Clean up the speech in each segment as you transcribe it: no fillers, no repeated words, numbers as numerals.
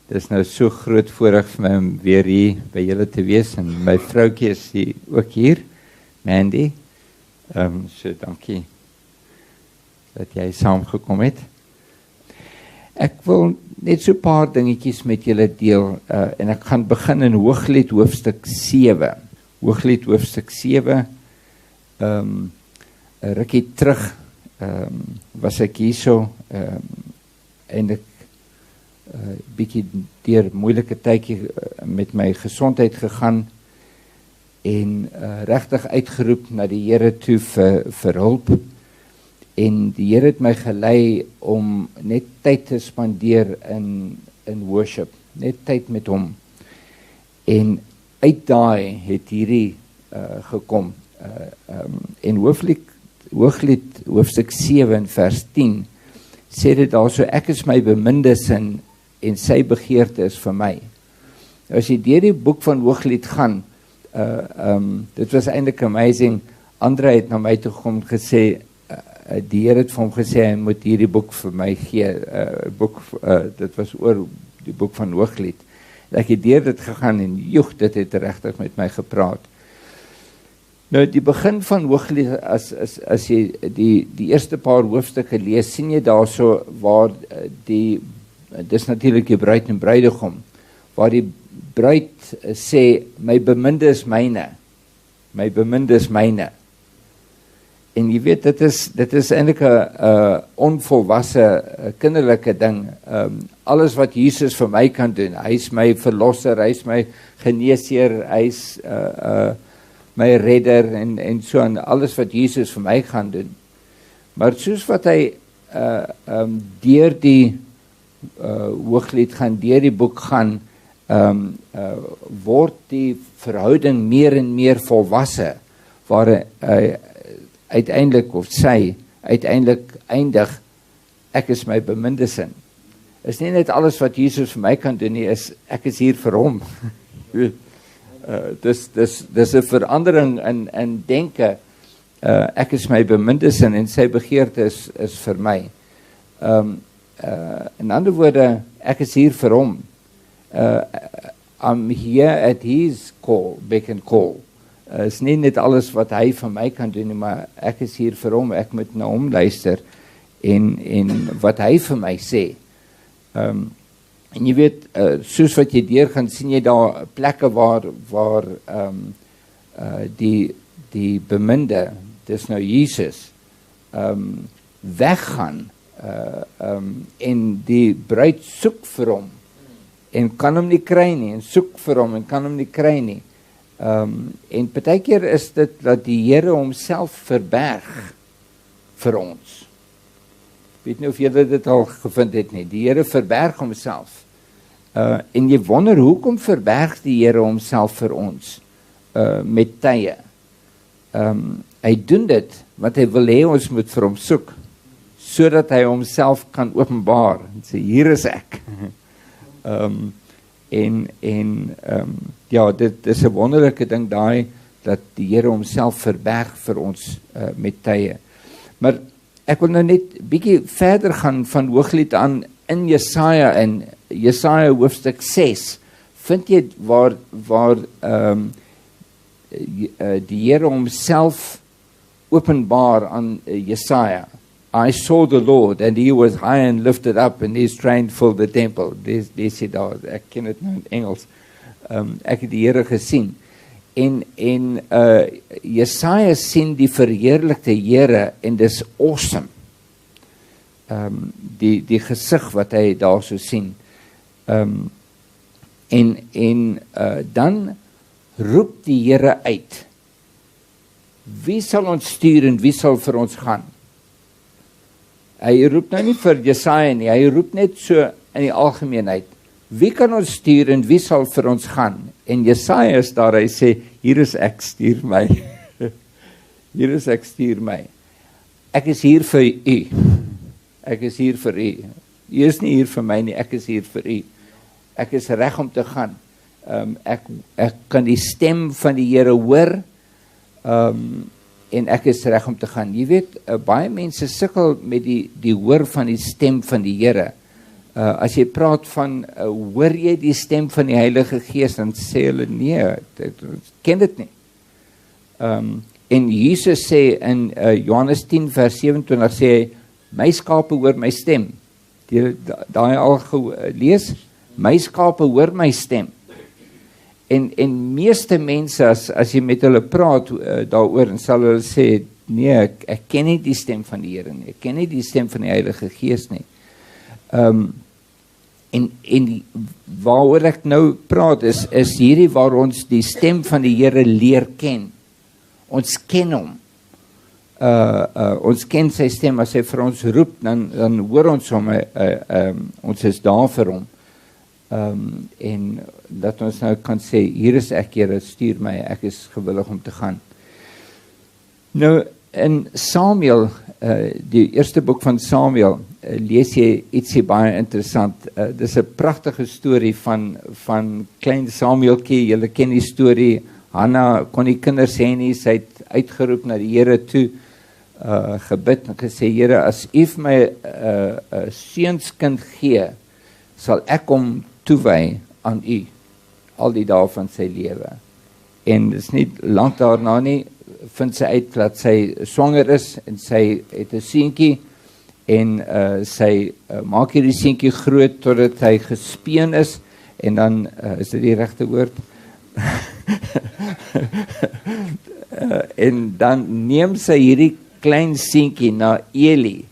Dis nou so groot voorreg vir my om weer hier by julle te wees en my vroukie is hier, ook hier, Mandy. So dankie dat jy saamgekom het. Ek wil net so 'n paar dingetjies met julle deel en ek gaan begin in Hooglied hoofstuk 7. Hooglied hoofstuk 7. 'n rukkie terug was ek hierso en ek bietjie deur moeilike tydjie met my gesondheid gegaan en regtig uitgeroep na die Here toe vir hulp. En die Here het my gelei om net tyd te spandeer in worship, net tyd met hom. En uit daai het hierdie gekom. En Hooglied hoofstuk 7 vers 10 sê dit daar so, ek is my beminde sin en sy begeerte is vir my. As jy deur die boek van Hooglied gaan, dit was eintlik amazing. Andre het na my toe gekom en gesê, die Here het vir hom gesê, hy moet hierdie boek vir my gee, dit was oor die boek van Hooglied. Ek het deur dit gegaan en joeg, dit het regtig met my gepraat. Nou, die begin van Hooglied, as jy die eerste paar hoofstukke lees, sien jy daar so waar dis natuurlik die bruid en bruidegom, waar die bruid sê, my beminde is myne, my beminde is myne. En jy weet, dit is eintlik 'n onvolwasse, kinderlike ding. Alles wat Jesus vir my kan doen, hy is my verlosser, hy is my geneesheer, hy is my redder en so aan, alles wat Jesus vir my gaan doen. Maar soos wat hy deur die Hooglied gaan, deur die boek gaan, word die verhouding meer en meer volwasse, waar uiteindelik, of sy uiteindelik eindig, ek is my beminde sin. Is nie net alles wat Jesus vir my kan doen nie, ek is hier vir hom. Dis 'n verandering in denke. Ek is my beminde sin en sy begeerte is vir my. In ander woorde, ek is hier vir hom. I'm here at his call, beck and call. Is nie net alles wat hy vir my kan doen nie, maar ek is hier vir hom, ek moet na hom luister en wat hy vir my sê. En jy weet, soos wat jy deur gaan, sien jy daar plekke waar die beminde, dis nou Jesus, weggaan en die bruid soek vir hom en kan hom nie kry nie, en soek vir hom en kan hom nie kry nie. En partykeer is dit dat die Here homself verberg vir ons. Weet nie of julle dit al gevind het nie. Die Here verberg homself. En jy wonder, hoekom verberg die Here homself vir ons met tye? Hy doen dit, want hy wil hê ons moet vir hom soek, sodat hy homself kan openbaar. En sê, hier is ek. Ja, dit is 'n wonderlike ding daai, dat die Here homself verberg vir ons met tye. Maar ek wil nou net bietjie verder gaan van Hooglied aan in Jesaja, en Jesaja hoofstuk 6, vind jy waar die Here homself openbaar aan Jesaja. I saw the Lord, and he was high and lifted up, and his train filled the temple. Dis sê daar, ek ken dit nou in Engels. Ek het die Here gesien. En Jesaja sien die verheerlikte Here, en dis awesome. Die gesig wat hy daar so sien. Dan roep die Here uit. Wie sal ons stuur en wie sal vir ons gaan? Hy roep nou nie vir Jesaja nie, hy roep net so in die algemeenheid. Wie kan ons stuur en wie sal vir ons gaan? En Jesaja is daar, hy sê, hier is ek, stuur my. Hier is ek, stuur my. Ek is hier vir u. Ek is hier vir u. U is nie hier vir my nie, ek is hier vir u. Ek is reg om te gaan. Ek kan die stem van die Here hoor, en ek is reg om te gaan. Jy weet, baie mense sukkel met die hoor van die stem van die Here. as jy praat van, hoor jy die stem van die Heilige Gees, dan sê hulle, nee, ek ken dit nie. En Jesus sê in Johannes 10 vers 27, sê hy, my skape hoor my stem. Daai al gelees, my skape hoor my stem. En meeste mense, as jy met hulle praat daaroor, en sal hulle sê, nee, ek ken nie die stem van die Here nie, ek ken nie die stem van die Heilige Gees nie. En waaroor ek nou praat, is hierdie waar ons die stem van die Here leer ken. Ons ken hom. Ons ken sy stem, as hy vir ons roep, dan hoor ons hom, ons is daar vir hom. En dat ons nou kan sê, hier is ek, Here, stuur my, ek is gewillig om te gaan. Nou, in Samuel, die eerste boek van Samuel, lees jy ietsie baie interessant. Dis 'n pragtige storie van klein Samueltjie. Julle ken die storie. Hanna kon die kinders hê nie, sy het uitgeroep na die Here toe, gebid en gesê, Here, as U vir my 'n seunskind gee, sal ek hom toewy aan U al die dae van sy lewe. En dis nie lank daarna nie, vind sy uit dat sy swanger is en sy het 'n seentjie en sy maak hierdie seentjie groot totdat hy gespeen is en dan is dit die regte woord. En dan neem sy hierdie klein seentjie na Eli.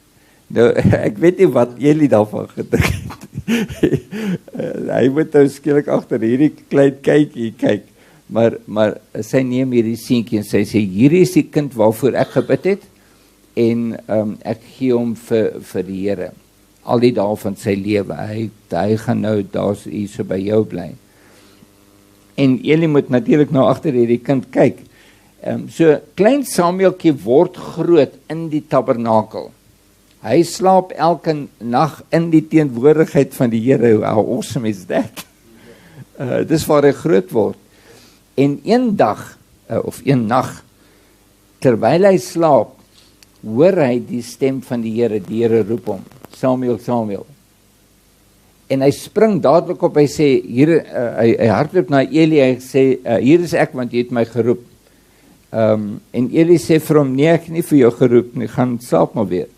Nou, ek weet nie wat Eli daarvan gedink het. Hy moet nou skielik agter hierdie klein kykie kyk. Maar sy neem hierdie seentjie en sy sê, hierdie is die kind waarvoor ek gebid het, en ek gee hom vir die Here. Al die dae van sy lewe. Hy gaan nou daar hier so by jou bly. En Eli moet natuurlik nou agter hierdie kind kyk. So klein Samueltjie word groot in die tabernakel. Hy slaap elke nag in die teenwoordigheid van die Here. How awesome is that? Dis waar hy groot word. En een dag, of een nag, terwyl hy slaap, hoor hy die stem van die Here roep hom, Samuel, Samuel. En hy spring dadelik op, hy sê, hy hardloop na Eli, hy sê, hier is ek, want jy het my geroep. En Eli sê vir hom, nee, ek het nie vir jou geroep nie, gaan slaap maar weer.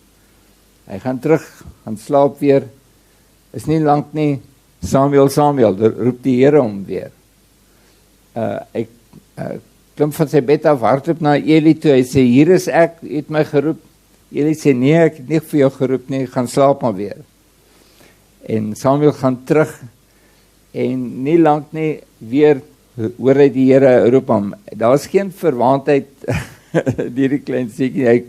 Hy gaan terug, gaan slaap weer, is nie lank nie, Samuel, Samuel, roep die Here hom weer. Hy klim van sy bed af, hardloop na Eli toe, hy sê, hier is ek, jy het my geroep. Eli sê, nee, ek het nie vir jou geroep nie, gaan slaap maar weer. En Samuel gaan terug, en nie lank nie, weer hoor hy die Here roep hom. Daar is geen verwaandheid, die klein seentjie, hy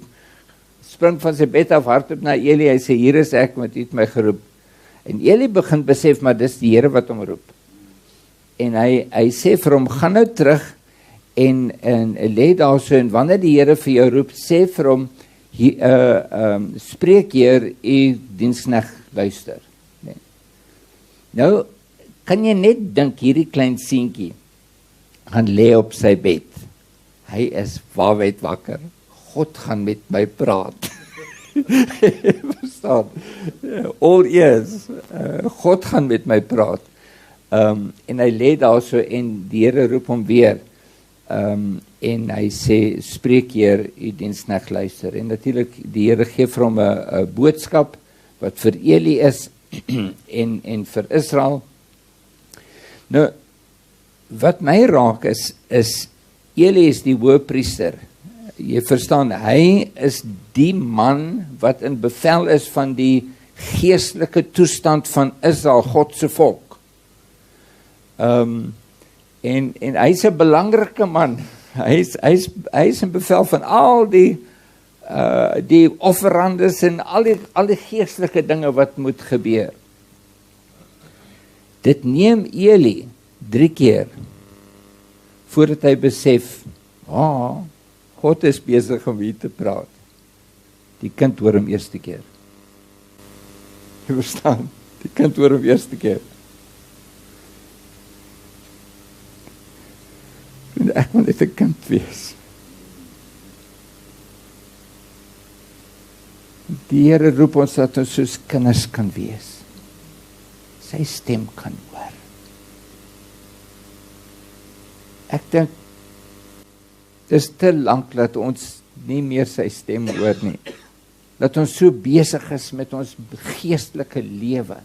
spring van sy bed af, hardloop na Eli, hy sê, hier is ek, want jy het my geroep. En Eli begin besef, maar dis die Here wat hom roep. En hy sê vir hom, gaan nou terug, en lê daar so, en wanneer die Here vir jou roep, sê vir hom, spreek Heer, u diensknegt luister. Nee. Nou, kan jy net dink, hierdie klein seentjie, gaan lê op sy bed. Hy is waawyd wakker. God gaan met my praat. Verstaan? All ears. God gaan met my praat. En hy lê daar so, en die Here roep hom weer. En hy sê, spreek Heer, u diensknegt luister. En natuurlik, die Here gee vir hom 'n boodskap, wat vir Eli is, en vir Israel. Nou, wat my raak is Eli is die hoëpriester. Jy verstaan, hy is die man wat in bevel is van die geestelike toestand van Israel, God se volk. En hy is 'n belangrike man. Hy is in bevel van al die offerandes en al die geestelike dinge wat moet gebeur. Dit neem Eli 3 keer voordat hy besef, God is besig om hier te praat. Die kind hoor hom eerste keer. Jy verstaan? Die kind hoor hom eerste keer. En ek wil net 'n kind wees. Die Here roep ons dat ons soos kinders kan wees. sy stem kan hoor. Ek dink, dis te lank dat ons nie meer sy stem hoor nie. Dat ons so besig is met ons geestelike lewe.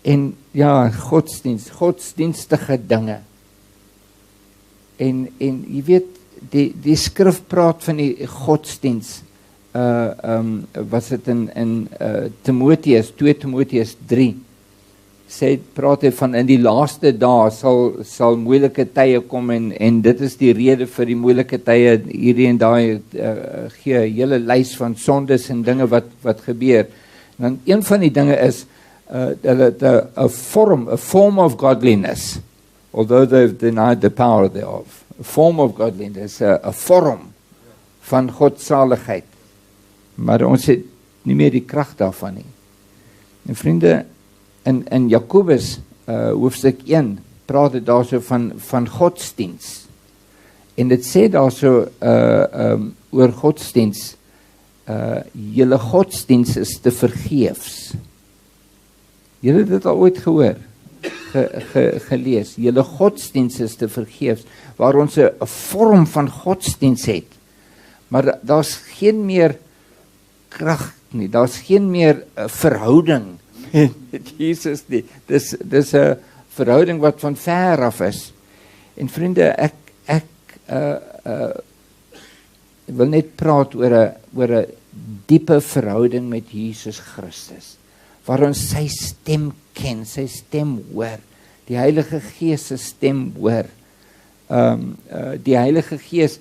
En ja, godsdienstige dinge. En jy weet, die skrif praat van die godsdienst. Was dit in Timotheus, 2 Timotheus 3, praat hy van in die laaste dae sal moeilike tye kom en dit is die rede vir die moeilike tye, hierdie en daai gee 'n hele lys van sondes en dinge wat gebeur. En dan een van die dinge is a form of godliness, although they've denied the power thereof. A form of godliness, a vorm van godsaligheid. Maar ons het nie meer die krag daarvan nie. En vriende, in Jakobus hoofstuk 1 praat dit daarso van godsdiens. En dit sê daarso oor godsdiens, julle godsdiens is te vergeefs. Julle het dit al ooit gehoor, gelees. Julle godsdiens is te vergeefs, waar ons 'n vorm van godsdiens het. Maar daar's geen meer krag nie, daar's geen meer verhouding met Jesus nie. Dis 'n verhouding wat van ver af is. En vriende, ek wil net praat oor 'n diepe verhouding met Jesus Christus, waar ons sy stem ken, sy stem hoor, die Heilige Gees se stem hoor. Die Heilige Gees,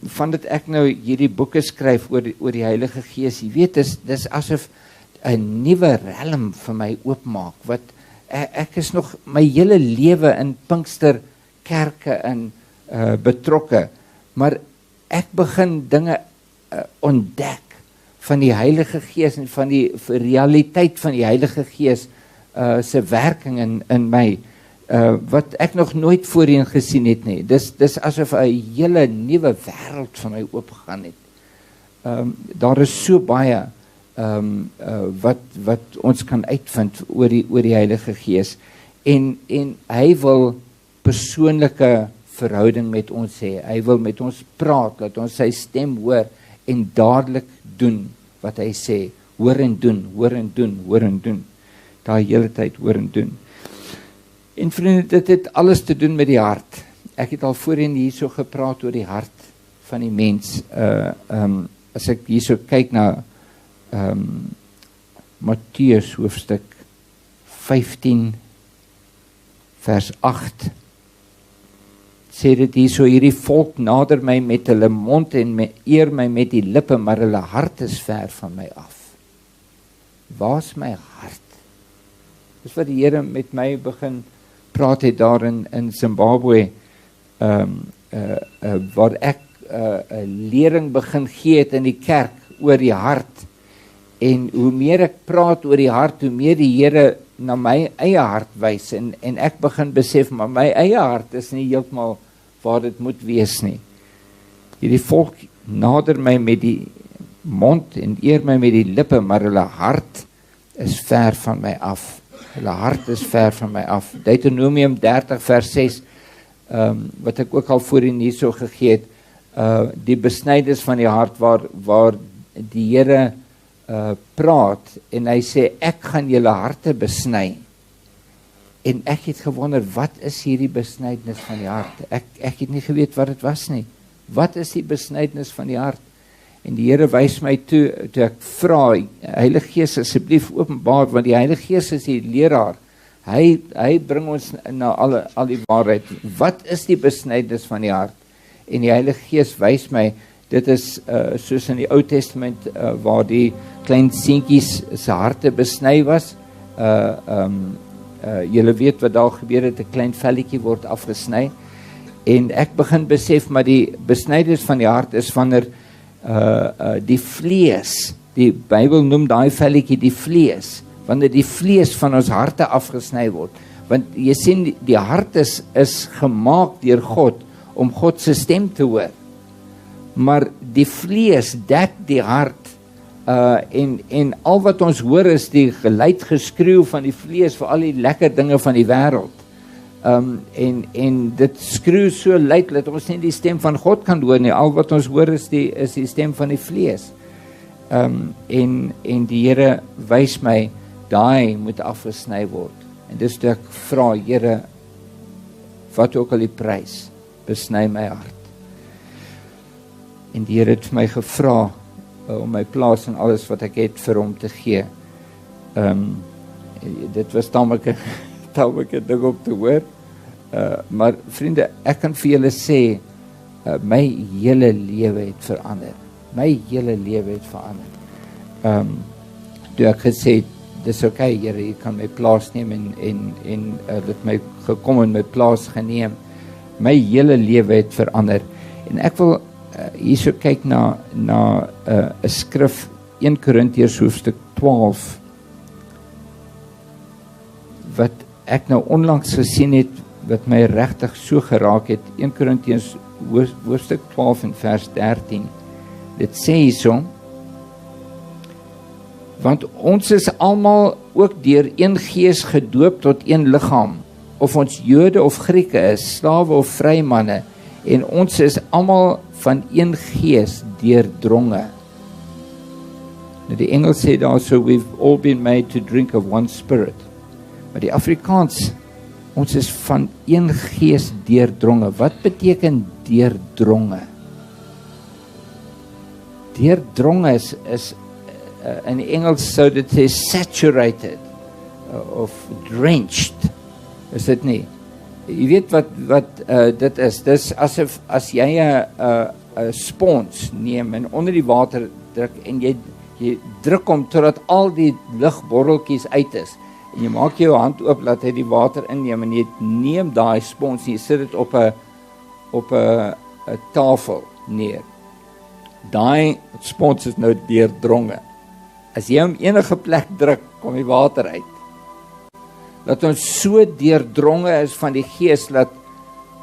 van dit ek nou hierdie boeke skryf oor die Heilige Gees, jy weet, dis asof 'n nuwe realm vir my oopmaak, wat ek is nog my hele lewe in Pinksterkerke in betrokke, maar ek begin dinge ontdek van die Heilige Gees en van die realiteit van die Heilige Gees se werking in my, wat ek nog nooit voorheen gesien het nie. Dis asof 'n hele nuwe wêreld van my oopgegaan het. Daar is so baie wat ons kan uitvind oor die Heilige Gees. En hy wil persoonlike verhouding met ons hê. Hy wil met ons praat, dat ons sy stem hoor en dadelik doen wat hy sê. Hoor en doen, hoor en doen, hoor en doen. Daai hele tyd hoor en doen. En vriende, dit het alles te doen met die hart. Ek het al voorheen hierso gepraat oor die hart van die mens. As ek hierso kyk na Matteus hoofstuk 15 vers 8, sê dit hierso, hierdie volk nader my met hulle mond en eer my met die lippe, maar hulle hart is ver van my af. Waar's my hart? Dis wat die Here met my begin praat het daar in Zimbabwe, waar ek 'n lering begin gee het in die kerk oor die hart. En hoe meer ek praat oor die hart, hoe meer die Here na my eie hart wys, en ek begin besef, maar my eie hart is nie heeltemal waar dit moet wees nie. Hierdie volk nader my met die mond en eer my met die lippe, maar hulle hart is ver van my af. Hulle hart is ver van my af. Deuteronomium 30 vers 6, wat ek ook al voorheen hierso gegee het, die besnydenis van die hart, waar die Here praat, en hy sê, ek gaan julle harte besny. En ek het gewonder, wat is hierdie besnydenis van die hart? Ek het nie geweet wat dit was nie. Wat is die besnydenis van die hart? En die Here wys my toe ek vra, Heilige Gees asseblief openbaar, want die Heilige Gees is die leraar. Hy bring ons na al die waarheid. Wat is die besnydenis van die hart? En die Heilige Gees wys my, dit is soos in die Ou Testament, waar die klein seentjies se harte besny was. Julle weet wat daar gebeur het, 'n klein velletjie word afgesny. En ek begin besef, maar die besnydenis van die hart is wanneer die vlees, die Bybel noem daai velletjie die vlees, wanneer die vlees van ons harte afgesny word. Want jy sien, die hart is gemaak deur God om God se stem te hoor. Maar die vlees dek die hart En al wat ons hoor is die geluid geskreeu van die vlees vir al die lekker dinge van die wêreld. En dit skreeu so luid dat ons nie die stem van God kan hoor nie. Al wat ons hoor is die stem van die vlees. En die Here wys my, daai moet afgesny word. En dis toe ek vra, Here, wat ook al die prys, besny my hart. En die Here het my gevra om my plaas en alles wat ek het vir hom te gee. Dit was tamelik 'n ding om te hoor. Maar vriende, ek kan vir julle sê, my hele lewe het verander. My hele lewe het verander. Toe ek gesê, dis okay, Here, jy kan my plaas neem en dit my gekom en my plaas geneem. My hele lewe het verander. En ek wil hierso kyk na 'n skrif, 1 Korintiërs hoofstuk 12, wat ek nou onlangs gesien het, wat my regtig so geraak het. 1 Korintiërs hoofstuk 12 en vers 13. Dit sê hierso, want ons is almal ook deur een gees gedoop tot een liggaam, of ons Jode of Grieke is, slawe of vrymanne, en ons is almal van een gees deurdronge. Nou die Engels sê daar so, we've all been made to drink of one spirit. Maar die Afrikaans, ons is van een gees deurdronge. Wat beteken deurdronge? Deurdronge is in Engels sou dit sê saturated of drenched. Is dit nie? Jy weet wat dit is. Dis asof as jy 'n spons neem en onder die water druk en jy druk hom totdat al die lugborreltjies uit is. En jy maak jou hand oop, laat hy die water inneem en jy neem daai spons en jy sit dit op 'n tafel neer. Daai spons is nou deurdronge. As jy hom enige plek druk, kom die water uit. Dat ons so deurdronge is van die Gees, dat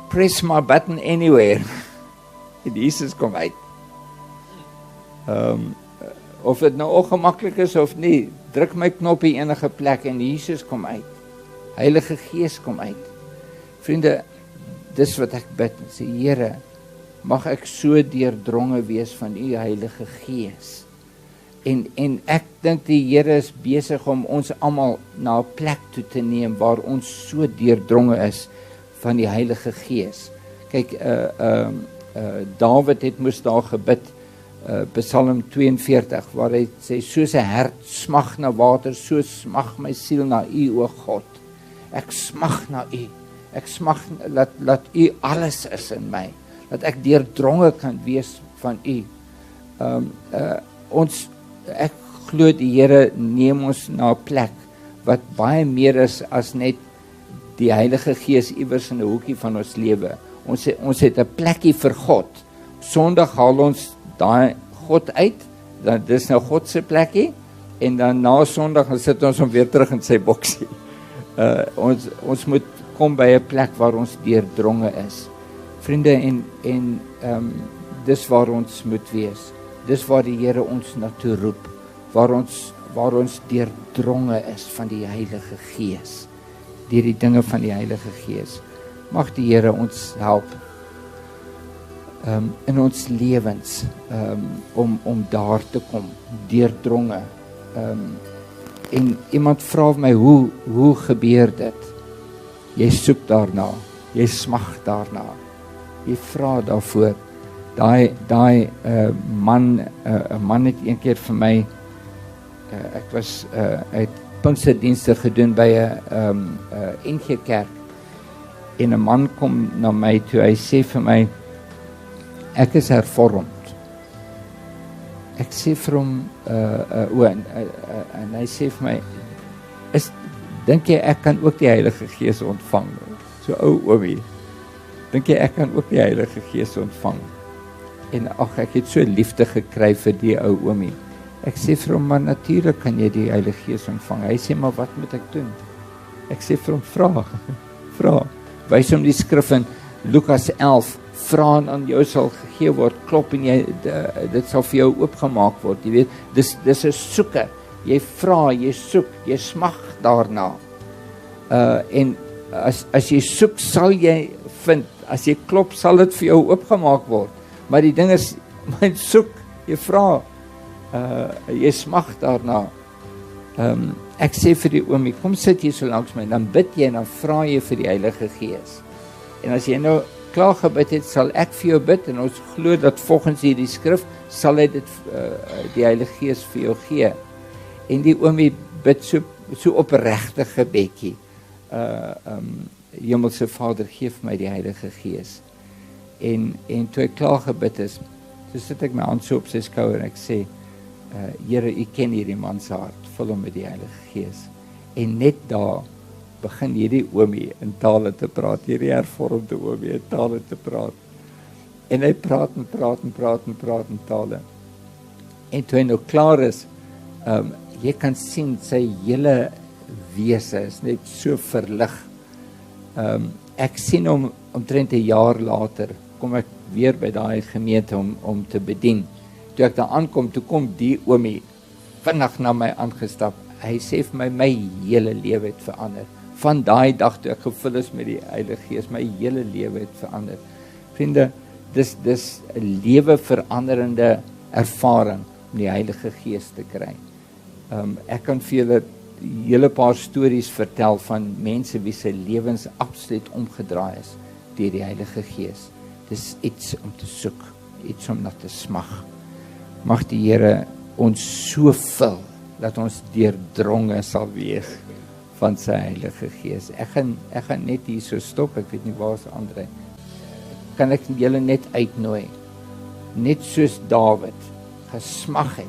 press my button anywhere, en Jesus kom uit. Of dit nou ongemaklik is of nie, druk my knoppie enige plek en Jesus kom uit. Heilige Gees kom uit. Vriende, dis wat ek bid, sê Here, mag ek so deurdronge wees van u Heilige Gees. En ek dink die Here is besig om ons almal na 'n plek toe te neem waar ons so deurdronge is van die Heilige Gees. Kyk, Dawid het moes daar gebid, Psalm 42, waar hy sê, soos 'n hert smag na water, so smag my siel na u, o God. Ek smag na u. Ek smag, laat u alles is in my. Dat ek deurdronge kan wees van u. Ek glo die Here neem ons na 'n plek wat baie meer is as net die Heilige Gees iewers in 'n hoekie van ons lewe. Ons het 'n plekkie vir God. Sondag haal ons daai God uit, dan dis nou God se plekkie, en dan na Sondag dan sit ons hom weer terug in sy boksie. Ons moet kom by 'n plek waar ons deurdronge is. Vriende, en dis waar ons moet wees. Dis waar die Here ons na toe roep, waar ons deurdronge is van die Heilige Gees, deur die dinge van die Heilige Gees. Mag die Here ons help in ons lewens om daar te kom, deurdronge. En iemand vra my, hoe gebeur dit? Jy soek daarna, jy smag daarna, jy vra daarvoor. Daai man het een keer vir my, ek was uit Pinksterdienste gedoen by 'n NG Kerk, en 'n man kom na my toe, hy sê vir my, ek is hervormd. Ek sê vir hom, en hy sê vir my, dink jy ek kan ook die Heilige Gees ontvang? So oomie, dink jy ek kan ook die Heilige Gees ontvang? En ek het so liefde gekry vir die ou oomie. Ek sê vir hom, maar natuurlik kan jy die Heilige Gees ontvang. Hy sê, maar wat moet ek doen? Ek sê vir hom, vra. Wys hom die skrif in Lukas 11 vra en aan jou sal gegee word, klop en dit sal vir jou oopgemaak word. Jy weet, dis 'n soeke. Jy vra, jy soek, jy smag daarna. En as jy soek, sal jy vind. As jy klop, sal dit vir jou oopgemaak word. Maar die ding is, jy soek, jy vra, jy smag daarna. Ek sê vir die oomie, kom sit hier so langs my, dan bid jy en dan vra jy vir die Heilige Gees. En as jy nou klaar gebid het, sal ek vir jou bid, en ons glo dat volgens hierdie skrif, sal hy dit, die Heilige Gees vir jou gee. En die oomie bid so opregte gebedjie. Hemelse Vader, geef my die Heilige Gees. En toe ek klaar gebid is, so sit ek my hand so op sy skouer en ek sê, Here, U ken hierdie man se hart, vul hom met die Heilige Gees. En net daar begin hierdie oomie in tale te praat, hierdie hervormde oomie in tale te praat. En hy praat in tale. En toe hy nou klaar is, jy kan sien sy hele wese is net so verlig. Ek sien hom omtrent 'n jaar later, kom ek weer by daai gemeente om te bedien. Toe ek daar aankom, toe kom die oomie vinnig na my aangestap. Hy sê vir my, my hele lewe het verander. Van daai dag toe ek gevul is met die Heilige Gees, my hele lewe het verander. Vriende, dis 'n lewe veranderende ervaring om die Heilige Gees te kry. Ek kan vir julle 'n hele paar stories vertel van mense wie se lewens absoluut omgedraai is deur die Heilige Gees. Dis iets om te soek, iets om na te smag. Mag die Here ons so vul dat ons deurdronge sal wees van sy Heilige Gees. Ek gaan net hier so stop, ek weet nie waar is Andre. Kan ek julle net uitnooi, net soos Dawid gesmag het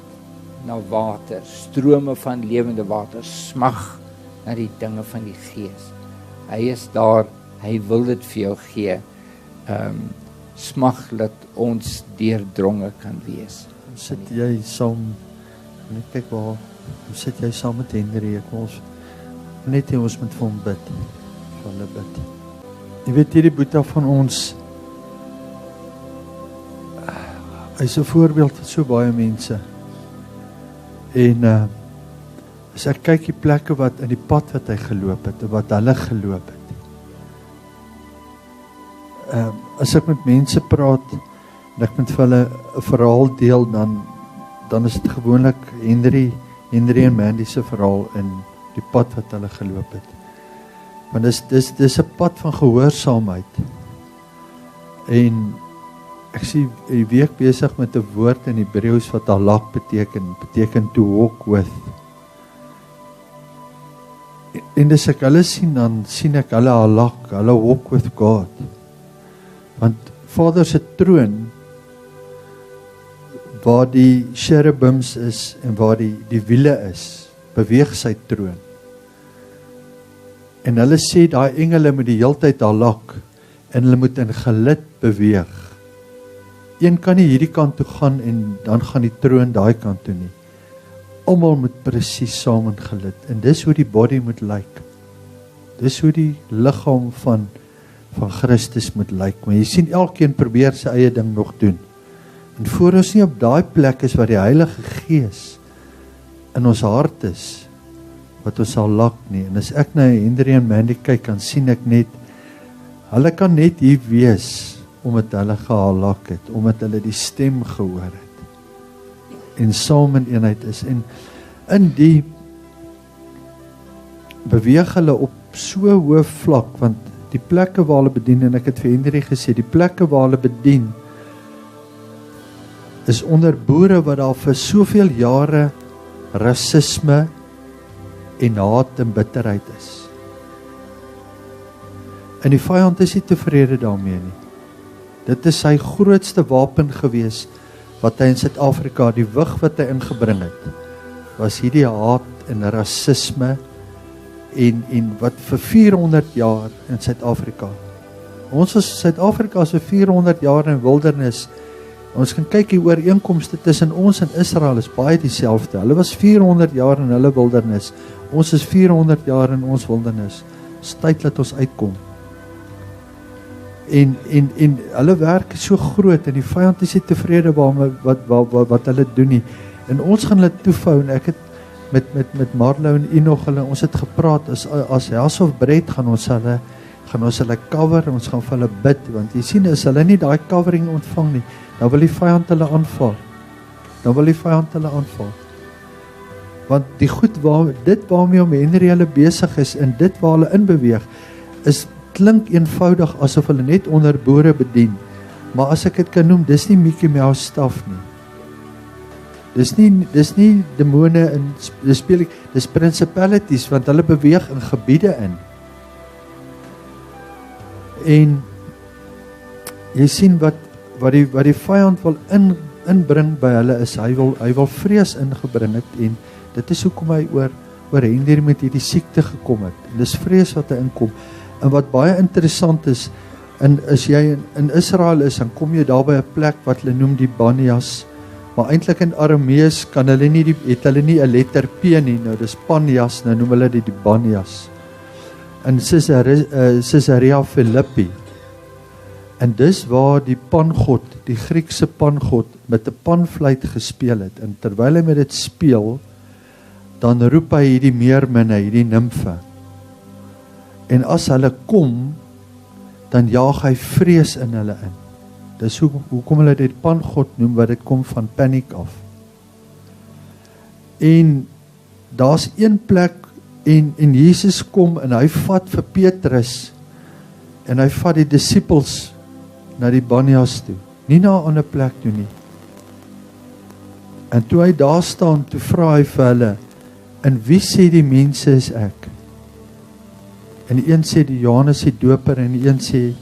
na water, strome van lewende water, smag na die dinge van die Gees. Hy is daar, hy wil dit vir jou gee. Smag dat ons deurdronge kan wees. Sit jy saam, en ek kyk waar, sit jy saam met Henry, ek ons net hê ons moet vir hom bid, vir hulle bid. Jy weet hierdie boeta van ons, hy is 'n voorbeeld vir so baie mense. En as ek kyk die plekke wat in die pad wat hy geloop het, wat hulle geloop het. As ek met mense praat, en ek moet vir hulle 'n verhaal deel, dan is dit gewoonlik Henry en Mandy se verhaal in die pad wat hulle geloop het. Want dis 'n pad van gehoorsaamheid. En ek sien die week besig met 'n woord in Hebreëus wat halak beteken to walk with. En as ek hulle sien, dan sien ek hulle halak, hulle walk with God. Want Vader se troon, waar die cherubims is en waar die wiele is, beweeg sy troon. En hulle sê daai engele moet die heeltyd halak en hulle moet in gelid beweeg. Een kan nie hierdie kant toe gaan en dan gaan die troon daai kant toe nie. Almal moet presies saam in gelid. En dis hoe die body moet lyk. Dis hoe die liggaam van Christus moet lyk. Maar jy sien elkeen probeer sy eie ding nog doen. En voor ons nie op daai plek is waar die Heilige Gees in ons hart is, wat ons sal lak nie. En as ek na Henry en Mandy kyk, dan sien ek net, hulle kan net hier wees, omdat hulle gehalak het, omdat hulle die stem gehoor het, en saam in eenheid is, en in die beweeg hulle op so hoë vlak, want die plekke waar hulle bedien, en ek het vir Henry gesê, die plekke waar hulle bedien, is onder boere wat daar vir soveel jare rasisme en haat en bitterheid is. En die vyand is nie tevrede daarmee nie. Dit is sy grootste wapen gewees, wat hy in Suid-Afrika, die wig wat hy ingebring het, was hierdie haat en rasisme, en wat vir 400 jaar in Suid-Afrika. Suid-Afrika is vir 400 jaar in wildernis. Ons kan kyk die ooreenkomste tussen ons en Israel is baie dieselfde. Hulle was 400 jaar in hulle wildernis. Ons is 400 jaar in ons wildernis. Dis tyd dat ons uitkom. En hulle werk is so groot en die vyand is nie tevrede wat hulle doen nie. En ons gaan hulle toefou en ek het met Marlo en Enoch ons het gepraat as House of Bread gaan ons hulle cover, ons gaan vir hulle bid, want jy sien as hulle nie daai covering ontvang nie, dan wil die vyand hulle aanval. Want die goed dit waarmee om Henry hulle besig is en dit waar hulle inbeweeg klink eenvoudig asof hulle net onder boere bedien. Maar as ek dit kan noem, dis nie Mickey Mouse staf nie. Dis nie demone en dis principalities, want hulle beweeg in gebiede in. En jy sien wat die vyand wil inbring by hulle is, hy wil vrees ingebring het, en dit is hoekom hy oor Henry met hierdie siekte gekom het. En dis vrees wat hy inkom. En wat baie interessant is, en as jy in Israel is, dan kom jy daar by 'n plek wat hulle noem die Banias, maar eintlik in Aramees het hulle nie 'n letter P nie, nou dis Panjas, nou noem hulle dit die Banias. In Caesarea Philippi. En dis waar die pangod, die Griekse pangod, met 'n panfluit gespeel het. En terwyl hy met dit speel, dan roep hy hierdie meerminne, hierdie nimfe. En as hulle kom, dan jaag hy vrees in hulle in. Dis hoekom hulle dit pangod noem, wat dit kom van paniek af. En daar's een plek, en Jesus kom, en hy vat vir Petrus, en hy vat die disippels na die Banias toe, nie na 'n ander plek toe nie. En toe hy daar staan, toe vra hy vir hulle, en wie sê die mense is ek? En die een sê die Johannes die Doper, en die een sê,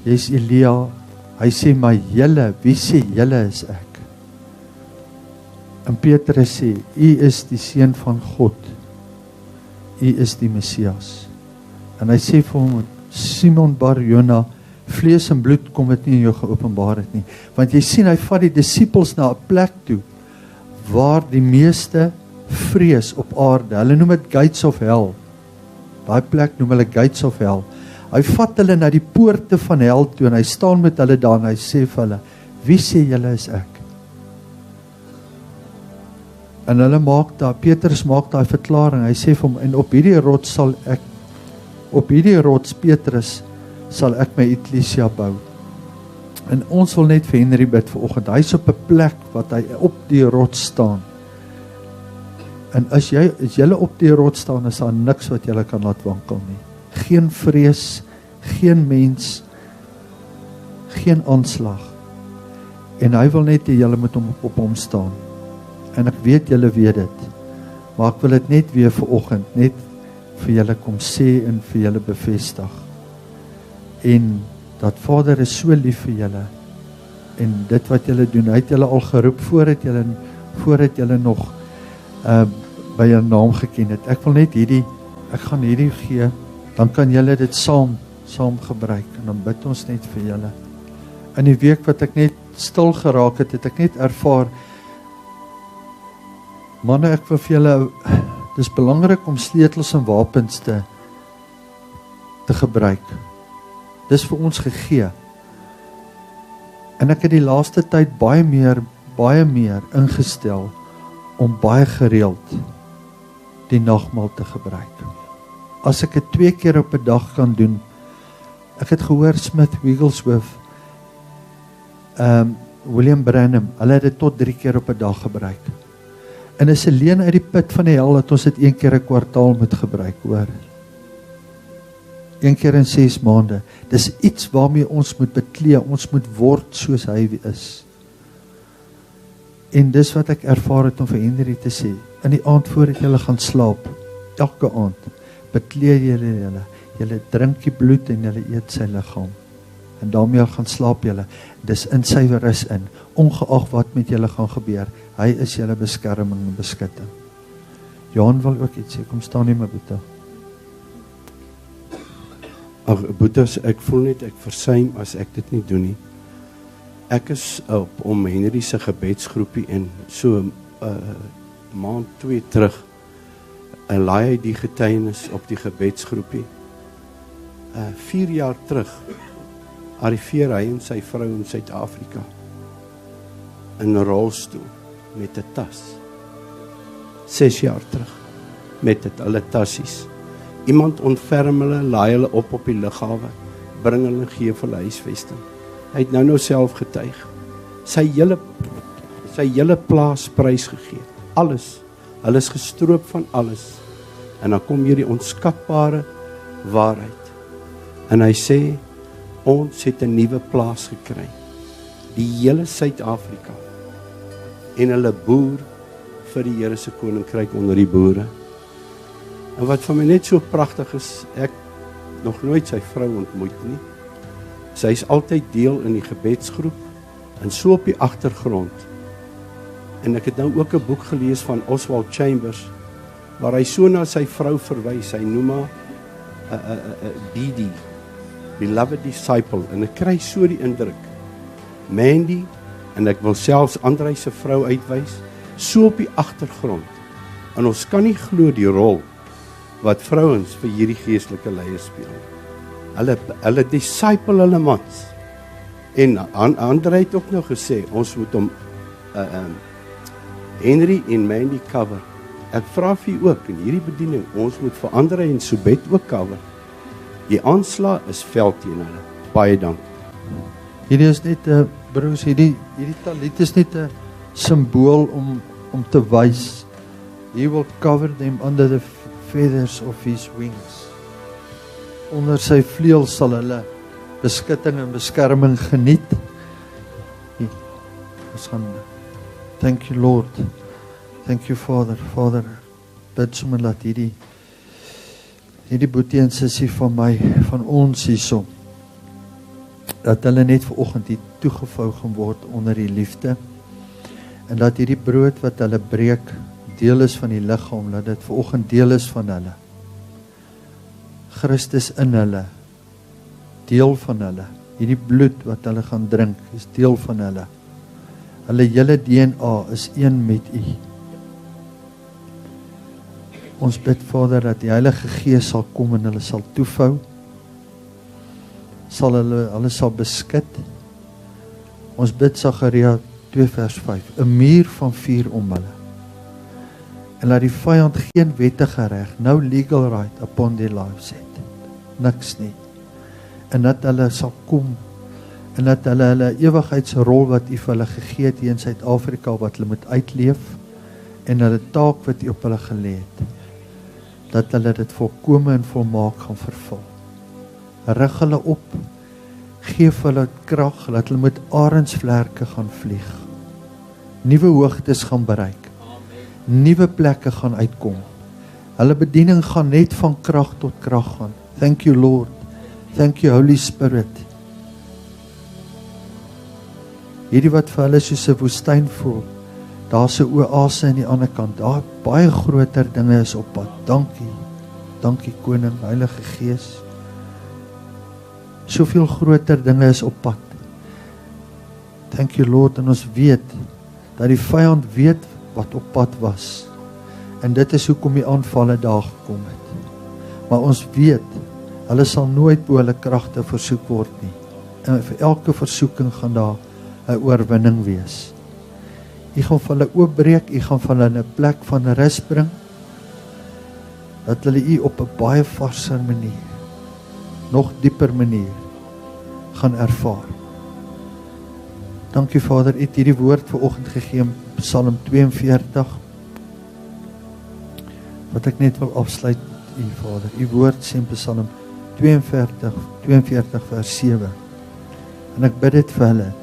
jy's Elia. Hy sê, maar julle, wie sê julle is ek? En Petrus sê, u is die seun van God, u is die Messias. En hy sê vir hom, Simon Bar-Jona, vlees en bloed kom dit nie in jou geopenbaar het nie. Want jy sien, hy vat die disippels na 'n plek toe, waar die meeste vrees op aarde, hulle noem dit Gates of Hell, daai plek noem hulle Gates of Hell. Hy vat hulle na die poorte van hel toe, en hy staan met hulle daar, en hy sê vir hulle, wie sê julle is ek? En hulle Petrus maak daai verklaring, hy sê vir hom, en op hierdie rots, Petrus, sal ek my eklesia bou. En ons wil net vir Henry bid vanoggend, hy is op 'n plek, wat hy op die rots staan. En as julle op die rots staan, is daar niks wat julle kan laat wankel nie. Geen vrees, geen mens, geen aanslag. En hy wil net hê julle moet op hom staan. En ek weet julle weet dit, maar ek wil dit net weer vanoggend, net vir julle kom sê en vir julle bevestig. En dat Vader is so lief vir julle, en dit wat julle doen, hy het julle al geroep voordat julle nog by 'n naam geken het. Ek gaan hierdie gee, dan kan julle dit saam gebruik, en dan bid ons net vir julle. In die week wat ek net stil geraak het, het ek net ervaar, manne, ek wil vir julle, dis belangrik om sleutels en wapens te gebruik. Dis vir ons gegee. En ek het die laaste tyd baie meer ingestel om baie gereeld die nagmaal te gebruik. As ek dit 2 keer op 'n dag kan doen, ek het gehoor Smith Wigglesworth, William Branham, hulle het dit tot 3 keer op 'n dag gebruik. En is 'n leen uit die put van die hel dat ons dit 1 keer 'n kwartaal moet gebruik, hoor. 1 keer in 6 maande. Dis iets waarmee ons moet beklee, ons moet word soos hy is. En dis wat ek ervaar het om vir Henry te sê, in die aand voordat julle gaan slaap, elke aand, beklee julle drink die bloed en julle eet sy liggaam. En daarmee gaan slaap julle, dis in sy rus in, ongeag wat met julle gaan gebeur, hy is julle beskerming en beskutting. Johan wil ook iets sê, kom staan nie my boete. Ag boetes, ek voel net ek versuim as ek dit nie doen nie. Ek is om Henry se gebedsgroepie en so maand 2 terug en laai hy die getuienis op die gebedsgroepie. 4 jaar terug arriveer hy en sy vrou in Suid-Afrika in 'n rolstoel met 'n tas. 6 jaar terug met hulle tassies. Iemand ontferm hulle, laai hulle op die lughawe, bring hulle, gee vir hulle huisvesting. Hy het nou self getuig. Sy hele plaas prys gegee. Alles. Hulle is gestroop van alles. En dan kom hier die onskatbare waarheid. En hy sê, ons het 'n nuwe plaas gekry. Die hele Suid-Afrika. En hulle boer vir die Here se koninkryk onder die boere. En wat vir my net so pragtig is, ek nog nooit sy vrou ontmoet nie. Sy is altyd deel in die gebedsgroep en so op die agtergrond. En ek het nou ook 'n boek gelees van Oswald Chambers waar hy so na sy vrou verwys. Hy noem haar BD, Beloved Disciple, en ek kry so die indruk. Mandy, en ek wil selfs Andrei se vrou uitwys, so op die agtergrond. En ons kan nie glo die rol wat vrouens vir hierdie geestelike leiers speel. Hulle disciple hulle mans. En Andrei het ook nou gesê, ons moet hom Henry en Mandy cover. Ek vra vir u ook in hierdie bediening, ons moet vir Andrei en Subet ook cover. Die aanslag is veld teen hulle. Baie dankie. Hierdie is net 'n broers, hierdie talit is net 'n simbool om te wys. He will cover them under the feathers of his wings. Onder sy vleuels sal hulle beskutting en beskerming geniet. Ons gaan thank you Lord. Thank you Father. Father, bid sommer laat hierdie boetie en sussie van my, van ons hierso, dat hulle net vanoggend hier toegevou gaan word onder die liefde, en dat hierdie brood wat hulle breek deel is van die liggaam, dat dit vanoggend deel is van hulle. Christus in hulle, deel van hulle. Hierdie bloed wat hulle gaan drink, is deel van hulle. Hulle hele DNA is een met U. Ons bid, Vader, dat die Heilige Gees sal kom en hulle sal toevou, hulle sal beskut. Ons bid Sagaria 2 vers 5, 'n muur van vuur om hulle. En laat die vyand geen wettige reg, no legal right upon their lives het. Niks nie. En dat hulle sal kom, en dat hulle ewigheidsrol wat U vir hulle gegee het hier in Suid-Afrika, wat hulle moet uitleef, en hulle taak wat U op hulle gelê het, dat hulle dit volkome en volmaak gaan vervul. Rig hulle op, geef hulle krag, dat hulle met arensvlerke gaan vlieg. Nuwe hoogtes gaan bereik. Nuwe plekke gaan uitkom. Hulle bediening gaan net van krag tot krag gaan. Thank you Lord. Thank you Holy Spirit. Hierdie wat vir hulle soos 'n woestyn voel, daar's 'n oase aan die ander kant. Daar baie groter dinge is op pad. Dankie. Dankie Koning, Heilige Gees. Soveel groter dinge is op pad. Thank you Lord, en ons weet dat die vyand weet wat op pad was. En dit is hoekom die aanvalle daar gekom het. Maar ons weet, hulle sal nooit bo hulle kragte versoek word nie. En vir elke versoeking gaan daar 'n oorwinning wees. U gaan vir hulle oopbreek, U gaan vir hulle 'n plek van rus bring, dat hulle U op 'n baie varser manier, nog dieper manier, gaan ervaar. Dankie Vader, U het hierdie woord vanoggend gegee in Psalm 42, wat ek net wil afsluit, U Vader. U woord sê in Psalm 42 vers 7, en ek bid dit vir hulle,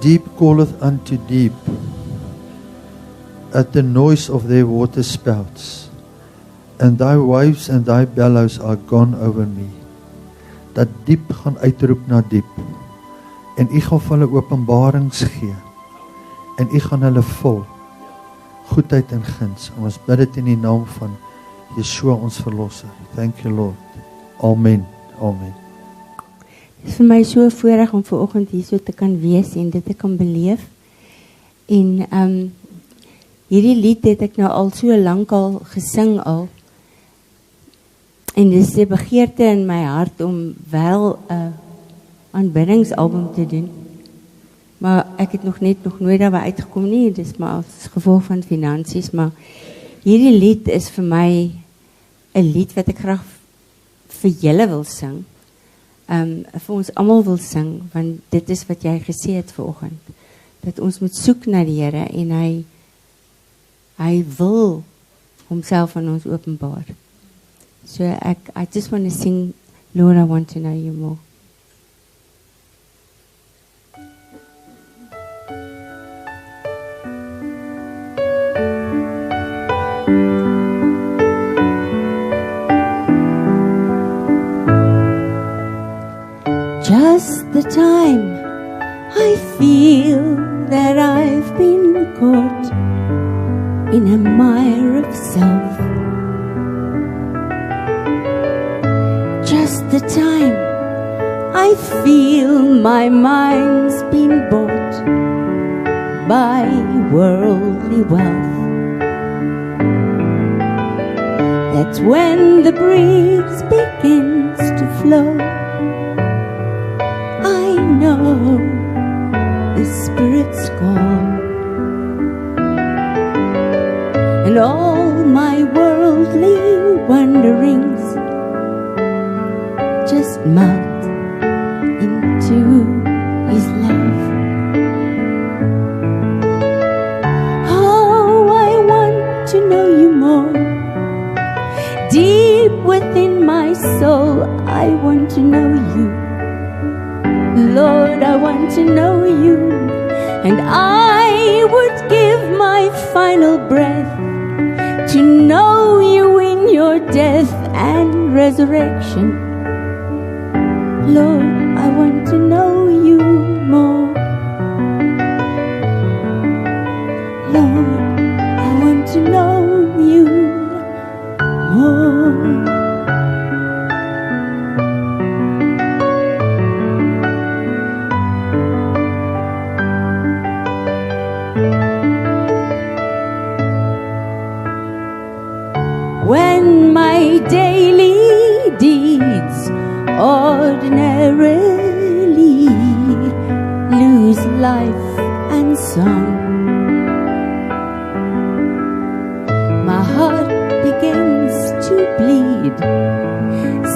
deep calleth unto deep, at the noise of their water spouts, and thy waves and thy bellows are gone over me. Dat diep gaan uitroep na diep, en U gaan vir hulle openbarings gee, en U gaan hulle vul, goedheid en guns. En ons bid dit in die naam van Yeshua ons verlosser. Thank you Lord. Amen. Amen. Het is vir my so voorreg om vanoggend hier so te kan wees en dit te kan beleef. En hierdie lied het ek nou al so lank al gesing al. En dis 'n begeerte in my hart om wel aanbiddingsalbum te doen. Maar ek het nog nooit daarby uitgekom nie, dis maar as gevolg van finansies, maar hierdie lied is vir my 'n lied wat ek graag vir julle wil sing. Vir ons almal wil sing, want dit is wat jy gesê het vanoggend, dat ons moet soek na die Here en hy wil homself aan ons openbaar. So I just want to sing, Lord, I want to know you more. Just the time I feel that I've been caught in a mire of self. Just the time I feel my mind's been bought by worldly wealth. That's when the breeze begins to flow. I know the Spirit's gone, and all my worldly wanderings just melt into His love. Oh, I want to know you more. Deep within my soul, I want to know you. Lord, I want to know you, and I would give my final breath to know you in your death and resurrection. Lord, I want to know you more. Lord, I want to know you more. When my daily deeds ordinarily lose life and song, my heart begins to bleed.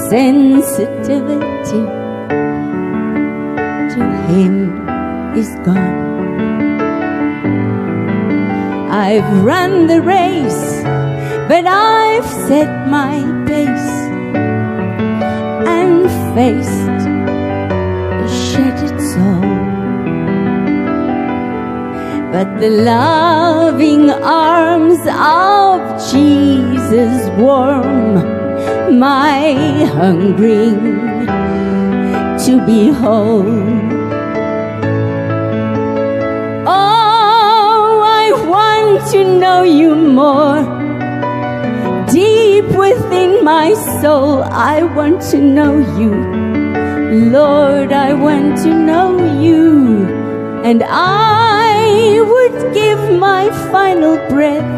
Sensitivity to Him is gone. I've run the race, but I've set my pace and faced a shattered soul. But the loving arms of Jesus warm my hungering to behold. Oh, I want to know you more. Deep within my soul, I want to know you. Lord, I want to know you, and I would give my final breath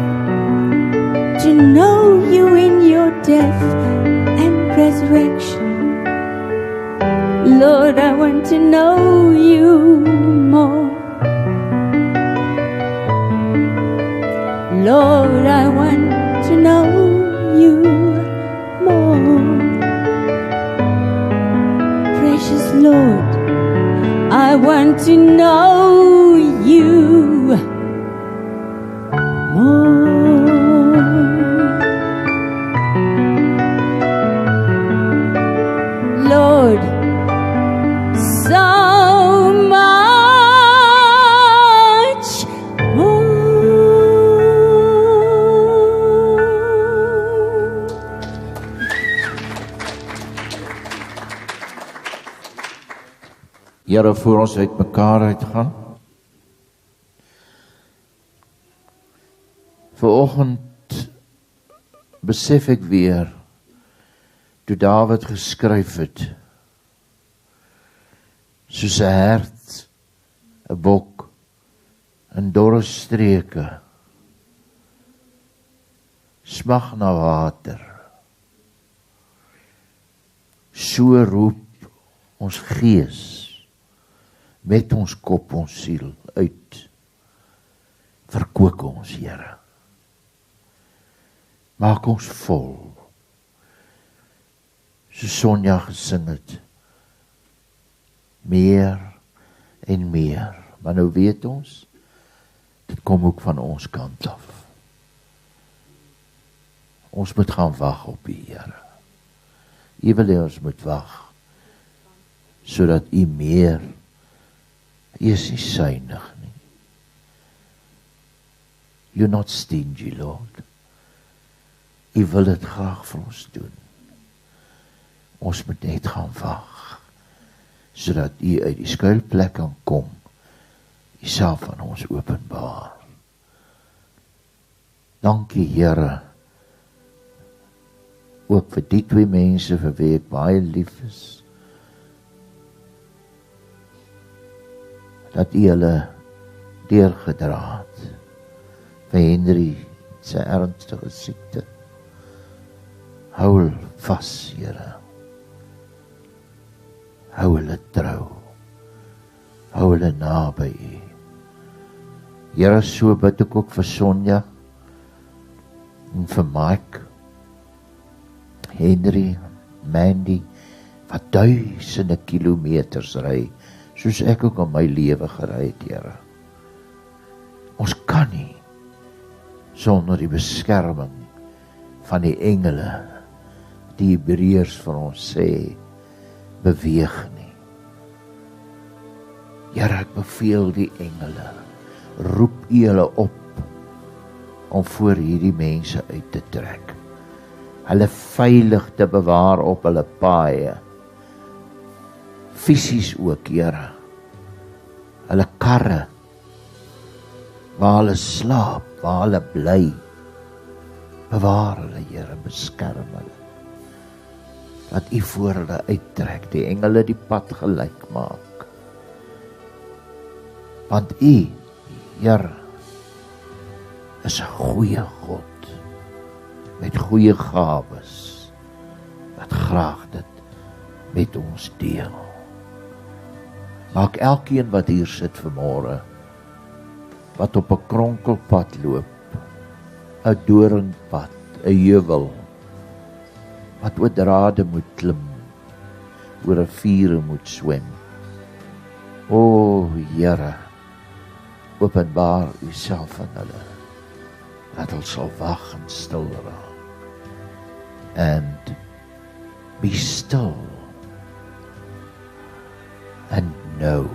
to know you in your death and resurrection. Lord, I want to know you more. Lord, I want to know you more. Precious Lord, I want to know you more. Lord, so much more. Here voor ons uit mekaar uitgaan. Vanoggend besef ek weer toe Dawid geskryf het, soos 'n hert, 'n bok in dorre streke smag na water. So roep ons gees met ons kop, ons siel uit. Verkoop ons, Here. Maak ons vol. So Sonja gesing het. Meer en meer. Maar nou weet ons, dit kom ook van ons kant af. Ons moet gaan wag op die Here. U wil hê ons moet wag, sodat u meer, u is nie suinig nie. You're not stingy, Lord. U wil dit graag vir ons doen. Ons moet net gaan wag, sodat u uit die skuilplek kan kom, u self aan ons openbaar. Dankie, Here, ook vir die twee mense vir wie ek baie lief is, dat u hulle deurgedra het, vir Henry, sy ernstige siekte. Hou hulle vas, Here. Hou hulle trou. Hou hulle naby u. Here, so bid ek ook vir Sonja, en vir Mike, Henry, Mandy, wat duisende kilometers ry, soos ek ook in my lewe gery het, Here. Ons kan nie, sonder die beskerming van die engele, die Hebreërs vir ons sê, beweeg nie. Here, ek beveel die engele, roep u hulle op, om voor hierdie mense uit te trek. Hulle veilig te bewaar op hulle paaie. Fisies ook, Here. Hulle karre, waar hulle slaap, waar hulle bly. Bewaar hulle, Here, beskerm hulle. Dat u voor hulle uittrek, die engele die pad gelyk maak. Want u, Here, is 'n goeie God, met goeie gawes, wat graag dit met ons deel. Maak elkeen wat hier sit vanmôre, wat op 'n kronkelpad loop, 'n doringpad, 'n heuwel, wat oor drade moet klim, oor 'n vuur moet swem. O Here, openbaar u self aan hulle, dat hulle sal wag en stil raak. And be still and know